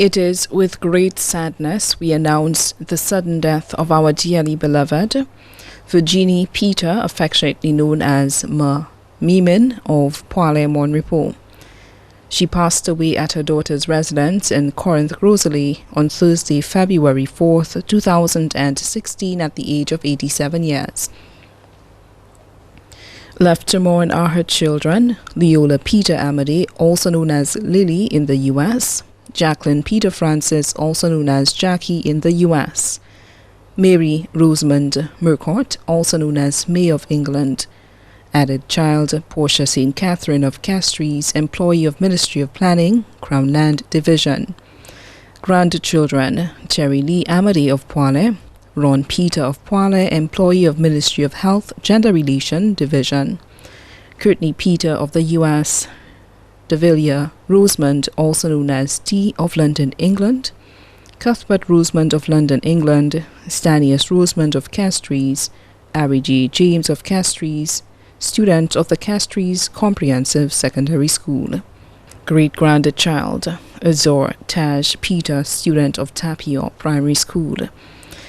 It is with great sadness we announce the sudden death of our dearly beloved Virginie Peter, affectionately known as Mimin of Poile Monrepo. She passed away at her daughter's residence in Corinth, Rosalie, on Thursday, February 4th, 2016, at the age of 87 years. Left to mourn are her children, Leola Peter Amade, also known as Lily in the U.S., Jacqueline Peter Francis, also known as Jackie in the U.S., Mary Rosamond Murcott, also known as May of England, added child Portia St. Catherine of Castries, employee of Ministry of Planning, Crown Land Division, grandchildren Terry Lee Amade of Poile, Ron Peter of Poile, employee of Ministry of Health, Gender Relation Division, Courtney Peter of the U.S., Devillia Rosamond, also known as T of London, England, Cuthbert Rosamond of London, England, Stanius Rosamond of Castries, Ari J. James of Castries, student of the Castries Comprehensive Secondary School. Great-grandchild Azor Taj Peter, student of Tapio Primary School.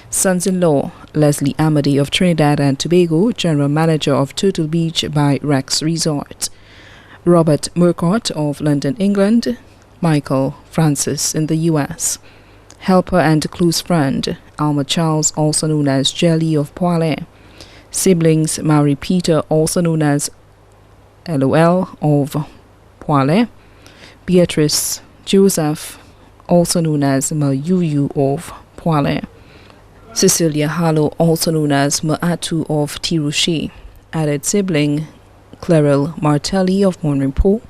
Sons-in-law Leslie Amade of Trinidad and Tobago, general manager of Turtle Beach by Rex Resort. Robert Murcott of London, England, Michael Francis in the U.S., helper and close friend Alma Charles, also known as Jelly of Poile, siblings Mary Peter, also known as LOL of Poile, Beatrice Joseph, also known as Mayuyu of Poile, Cecilia Harlow, also known as Maatu of Tirushi, added sibling Claril Martelli of Monrepo,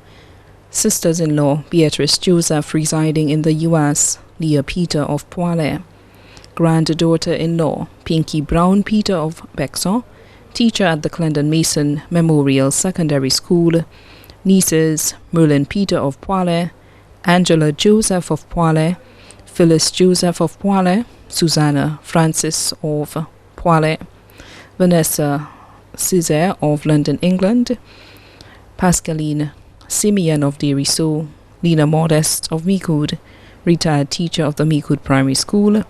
sisters-in-law Beatrice Joseph residing in the U.S., Leah Peter of Poile, granddaughter-in-law Pinky Brown Peter of Bexon, teacher at the Clendon Mason Memorial Secondary School, nieces Merlin Peter of Poile, Angela Joseph of Poile, Phyllis Joseph of Poile, Susanna Francis of Poile, Vanessa Césaire of London, England, Pascaline Simeon of Deriso, Lena Modest of Meacoud, retired teacher of the Meacoud Primary School,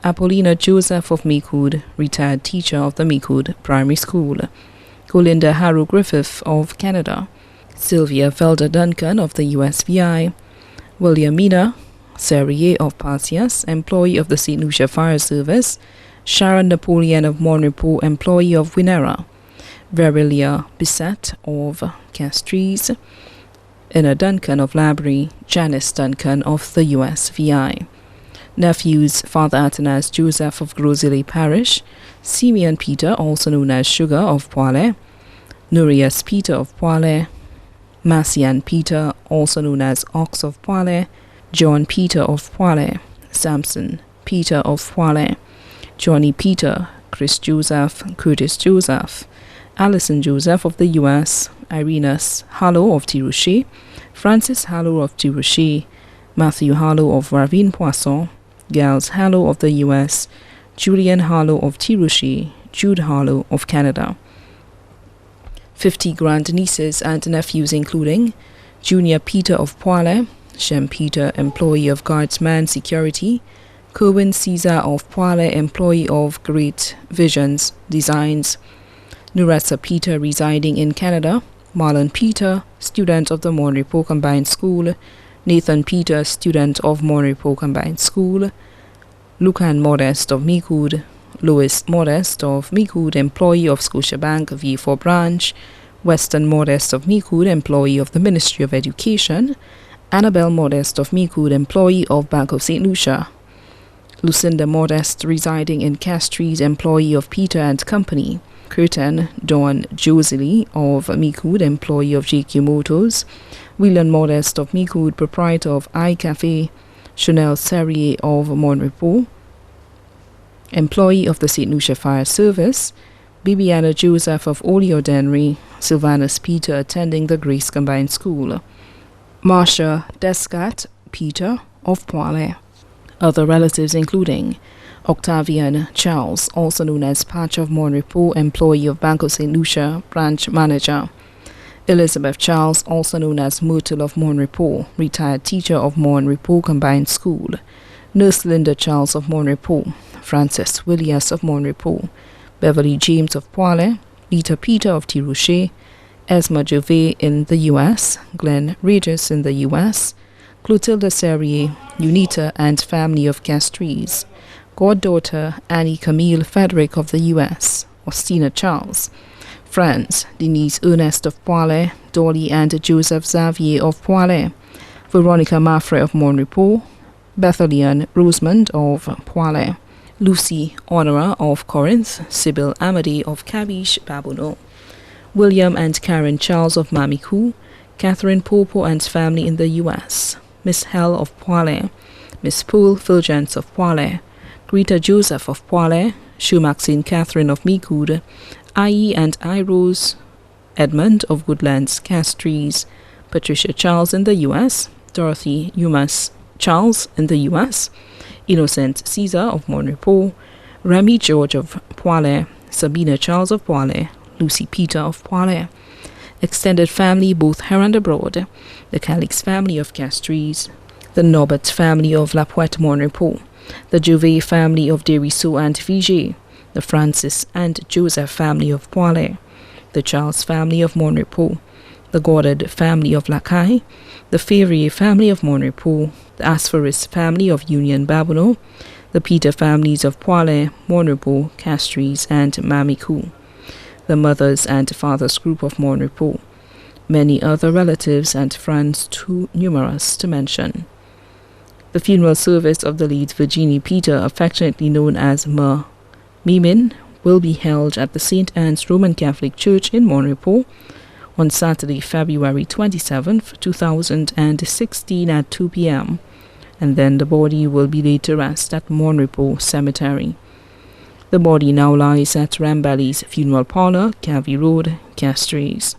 Apollina Joseph of Meacoud, retired teacher of the Meacoud Primary School, Colinda Harrow Griffith of Canada, Sylvia Felder Duncan of the USVI, Williamina Serrier of Pasias, employee of the St. Lucia Fire Service, Sharon Napoleon of Monrepo, employee of Winera, Verilia Bissett of Castries, Ina Duncan of Labrie, Janice Duncan of the USVI, nephews Father Athanas Joseph of Grosile Parish, Simeon Peter, also known as Sugar of Poile, Nurias Peter of Poile, Massian Peter, also known as Ox of Poile, John Peter of Poile, Samson Peter of Poile, Johnny Peter, Chris Joseph, Curtis Joseph, Allison Joseph of the U.S., Irenas Harlow of Tirouche, Francis Harlow of Tirouche, Matthew Harlow of Ravine Poisson, Gals Harlow of the U.S., Julian Harlow of Tirouche, Jude Harlow of Canada. 50 grandnieces and nephews including Junior Peter of Poile, Shem Peter, employee of Guardsman Security, Kerwin Caesar of Poile, employee of Great Visions Designs, Nuressa Peter, residing in Canada, Marlon Peter, student of the Monrepo Combined School, Nathan Peter, student of Monrepo Combined School, Lucan Modest of Meacoud, Louis Modest of Meacoud, employee of Scotiabank V4 branch, Weston Modest of Meacoud, employee of the Ministry of Education, Annabelle Modest of Meacoud, employee of Bank of St. Lucia, Lucinda Modest, residing in Castries, employee of Peter and Company, Curtin Dawn Josely of Meacoud, employee of JQ Motors, Whelan Modest of Meacoud, proprietor of iCafe, Chanel Serrier of Monrepo, employee of the St. Lucia Fire Service, Bibiana Joseph of Oleodenry, Sylvanus Peter, attending the Grace Combined School, Marcia Descat Peter of Poile. Other relatives including Octavian Charles, also known as Patch of Monrepo, employee of Bank of St. Lucia, branch manager, Elizabeth Charles, also known as Myrtle of Mon Repos, retired teacher of Mon Repos Combined School. Nurse Linda Charles of Mon Repos, Frances Williams of Mon Repos, Beverly James of Poile, Rita Peter of Tirouche, Esma Gervais in the U.S., Glenn Regis in the U.S., Clotilde Serrier, Unita and family of Castries, goddaughter Annie Camille Frederick of the U.S., Austina Charles, France, Denise Ernest of Poile, Dolly and Joseph Xavier of Poile, Veronica Maffray of Mon Repos, Bethelian Rosamond of Poile, Lucy Honora of Corinth, Sybil Amady of Cabiche Babonneau, William and Karen Charles of Mamicou, Catherine Popo and family in the U.S., Miss Hell of Poile, Miss Poole Fulgence of Poile, Greta Joseph of Poile, Shu Maxine Catherine of Micoud, I.E. and I. Rose Edmund of Woodlands Castries, Patricia Charles in the U.S., Dorothy Yumas Charles in the U.S., Innocent Caesar of Mon Repos, Remy George of Poile, Sabina Charles of Poile, Lucy Peter of Poile, extended family both here and abroad, the Calix family of Castries, the Norbert family of La Pointe Mon Repos, the Gervais family of Derisseau and Vigier, the Francis and Joseph family of Poile, the Charles family of Mon Repos, the Goddard family of Lacaille, the Ferrier family of Mon Repos, the Aspharis family of Union Babonneau, the Peter families of Poile, Mon Repos, Castries, and Mamicou, the mothers and fathers group of Mon Repos, many other relatives and friends too numerous to mention. The funeral service of the late Virginie Peter, affectionately known as Mimin, will be held at the St. Anne's Roman Catholic Church in Mon Repos on Saturday, February 27, 2016 at 2 p.m., and then the body will be laid to rest at Mon Repos Cemetery. The body now lies at Rambally's Funeral Parlor, Cavey Road, Castries.